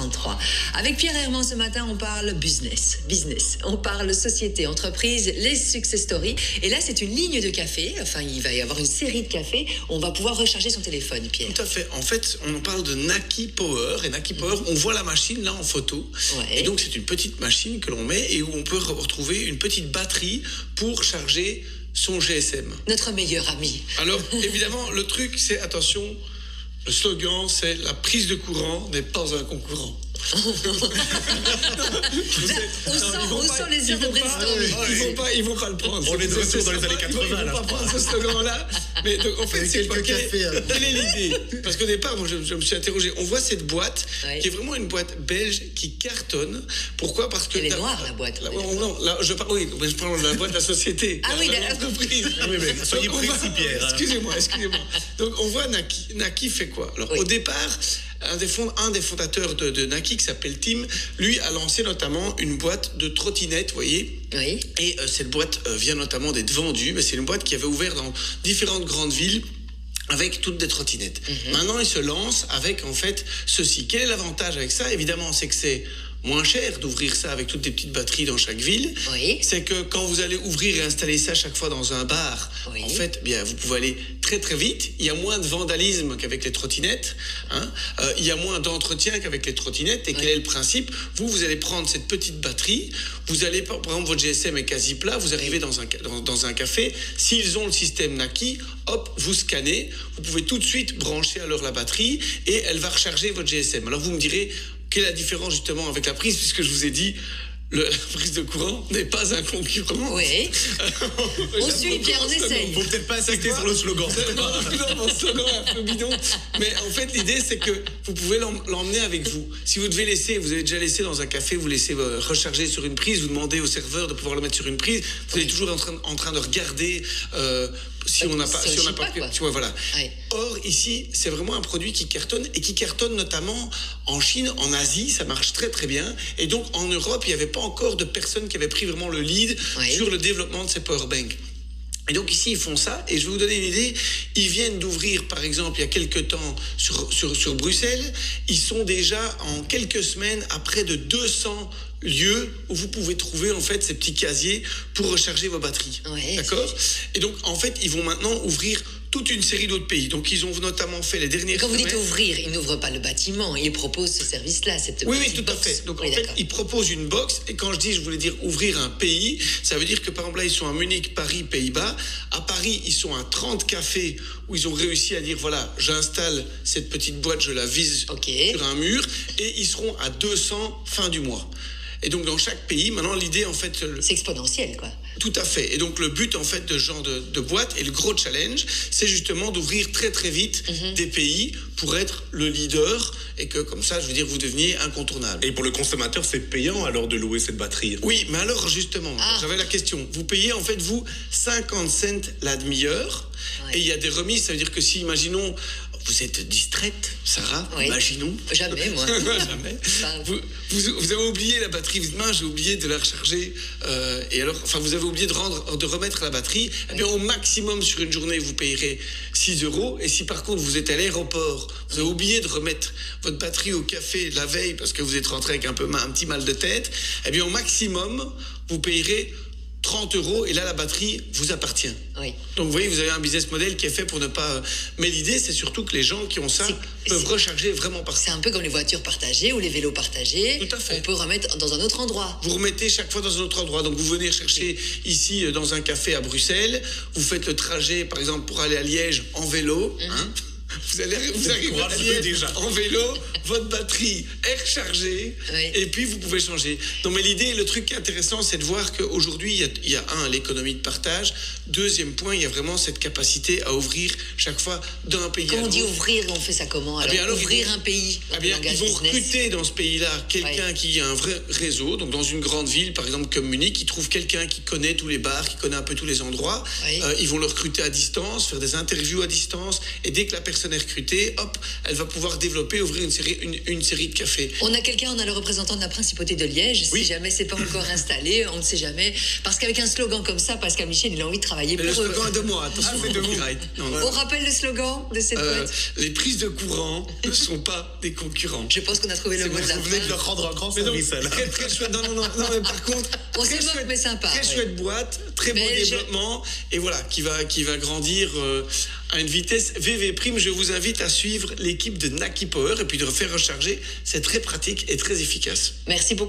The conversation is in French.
63. Avec Pierre Herman ce matin, on parle business. On parle société, entreprise, les success stories. Et là, c'est une ligne de café. Enfin, il va y avoir une série de cafés où on va pouvoir recharger son téléphone, Pierre. Tout à fait. En fait, on parle de Naki Power. Et Naki Power, on voit la machine là en photo. Ouais. Et donc, c'est une petite machine que l'on met et où on peut retrouver une petite batterie pour charger son GSM. Notre meilleur ami. Alors, évidemment, le truc, c'est, attention, le slogan, c'est « La prise de courant n'est pas un concurrent ». On sent les heures de brainstorming. Ils vont pas le prendre. On est de retour dans les années 80. Ils vont pas prendre ce slogan-là. Mais donc, en fait, c'est quoi, quelle est l'idée? Parce qu'au départ, moi, je me suis interrogé. On voit cette boîte qui est vraiment une boîte belge qui cartonne. Pourquoi? Parce que elle est noire, la boîte. Non, là, je parle de la boîte de la société. Ah oui, de l'entreprise. Oui, mais soyez précis, Pierre. Excusez-moi. Donc, on voit Naki. Naki fait quoi? Alors, au départ, un des fondateurs de Naki, qui s'appelle Tim, lui a lancé notamment une boîte de trottinettes, vous voyez. Oui. Et cette boîte vient notamment d'être vendue, mais c'est une boîte qui avait ouvert dans différentes grandes villes avec toutes des trottinettes. Maintenant, il se lance avec, en fait, ceci. Quel est l'avantage avec ça? Évidemment, c'est que c'est moins cher d'ouvrir ça avec toutes des petites batteries dans chaque ville. Oui. C'est que quand vous allez ouvrir et installer ça chaque fois dans un bar, en fait, bien, vous pouvez aller très très vite. Il y a moins de vandalisme qu'avec les trottinettes. Il y a moins d'entretien qu'avec les trottinettes. Et quel est le principe? Vous allez prendre cette petite batterie. Vous allez, par exemple, votre GSM est quasi plat. Vous arrivez dans un café. S'ils ont le système Naki, hop, vous scannez. Vous pouvez tout de suite brancher alors la batterie et elle va recharger votre GSM. Alors vous me direz, quelle est la différence justement avec la prise, puisque je vous ai dit, la prise de courant n'est pas un concurrent. Oui. On suit, Pierre, on essaye. Faut peut-être pas insister sur le slogan. Non, mon slogan est un peu bidon. Mais en fait, l'idée, c'est que vous pouvez l'emmener avec vous. Si vous devez laisser, vous avez déjà laissé dans un café, vous laissez recharger sur une prise, vous demandez au serveur de pouvoir le mettre sur une prise, vous êtes toujours en train de regarder si on n'a pas... Tu vois, voilà. Oui. Or, ici, c'est vraiment un produit qui cartonne et qui cartonne notamment en Chine, en Asie, ça marche très très bien. Et donc, en Europe, il n'y avait pas encore de personnes qui avaient pris vraiment le lead sur le développement de ces powerbanks. Et donc ici, ils font ça, et je vais vous donner une idée. Ils viennent d'ouvrir, par exemple, il y a quelques temps, sur Bruxelles. Ils sont déjà, en quelques semaines, à près de 200 lieux où vous pouvez trouver, en fait, ces petits casiers pour recharger vos batteries. Ouais, d'accord? Et donc, en fait, ils vont maintenant ouvrir toute une série d'autres pays. Donc, ils ont notamment fait les dernières semaines... Quand vous dites semaines... ouvrir, ils n'ouvrent pas le bâtiment, ils proposent ce service-là, cette oui, petite tout à box. fait. Donc, en fait, ils proposent une box. Et quand je voulais dire ouvrir un pays, ça veut dire que, par exemple, là, ils sont à Munich, Paris, Pays-Bas. À Paris, ils sont à 30 cafés où ils ont réussi à dire, voilà, j'installe cette petite boîte, je la vise sur un mur. Et ils seront à 200 fin du mois. Et donc, dans chaque pays, maintenant, l'idée, en fait... C'est exponentiel, quoi. Tout à fait. Et donc, le but, en fait, de ce genre de boîte, et le gros challenge, c'est justement d'ouvrir très, très vite des pays pour être le leader et que, comme ça, je veux dire, vous deveniez incontournable. Et pour le consommateur, c'est payant, alors, de louer cette batterie? Oui, mais alors, justement, j'avais la question. Vous payez, en fait, vous, 50 cents la demi-heure. Ouais. Et il y a des remises. Ça veut dire que si, imaginons... Vous êtes distraite, Sarah, imaginons. Jamais, moi. Jamais. Vous avez oublié la batterie. Vous dites, j'ai oublié de la recharger. Et alors, enfin, vous avez oublié de remettre la batterie. Eh bien, au maximum, sur une journée, vous payerez 6 €. Et si, par contre, vous êtes à l'aéroport, vous avez oublié de remettre votre batterie au café la veille parce que vous êtes rentré avec un petit mal de tête, eh bien, au maximum, vous payerez 30 €, et là, la batterie vous appartient. Oui. Donc, vous voyez, vous avez un business model qui est fait pour ne pas... Mais l'idée, c'est surtout que les gens qui ont ça peuvent recharger vraiment partout. C'est un peu comme les voitures partagées ou les vélos partagés. Tout à fait. On peut remettre dans un autre endroit. Vous remettez chaque fois dans un autre endroit. Donc, vous venez chercher ici, dans un café à Bruxelles. Vous faites le trajet, par exemple, pour aller à Liège en vélo. Vous arrivez à Liège déjà en vélo, votre batterie est rechargée, et puis vous pouvez changer. Donc, mais l'idée, le truc qui est intéressant, c'est de voir qu'aujourd'hui, il y a l'économie de partage. Deuxième point, il y a vraiment cette capacité à ouvrir chaque fois d'un pays à l'autre. Quand on dit ouvrir, on fait ça comment? Alors, ouvrir un pays. Ils vont recruter dans ce pays-là quelqu'un qui a un vrai réseau. Donc, dans une grande ville, par exemple comme Munich, ils trouvent quelqu'un qui connaît tous les bars, qui connaît un peu tous les endroits. Ils vont le recruter à distance, faire des interviews à distance, et dès que la personne est recrutée, hop, elle va pouvoir développer, ouvrir une série de cafés. On a le représentant de la principauté de Liège. Oui. Si jamais c'est pas encore installé, on ne sait jamais. Parce qu'avec un slogan comme ça, Pascal Michel, il a envie de travailler Mais pour le eux. slogan est de moi, attention. c'est de vous. On rappelle le slogan de cette boîte. Les prises de courant ne sont pas des concurrents. Je pense qu'on a trouvé le mot de la Vous venez de fin. leur rendre un grand Mais donc, service, là. très très chouette. Non, mais par contre, On très se moque, chouette, mais sympa, très ouais. chouette boîte, très beau Mais développement, et voilà, qui va grandir à une vitesse VV prime. Je vous invite à suivre l'équipe de Naki Power et puis de faire recharger. C'est très pratique et très efficace. Merci beaucoup.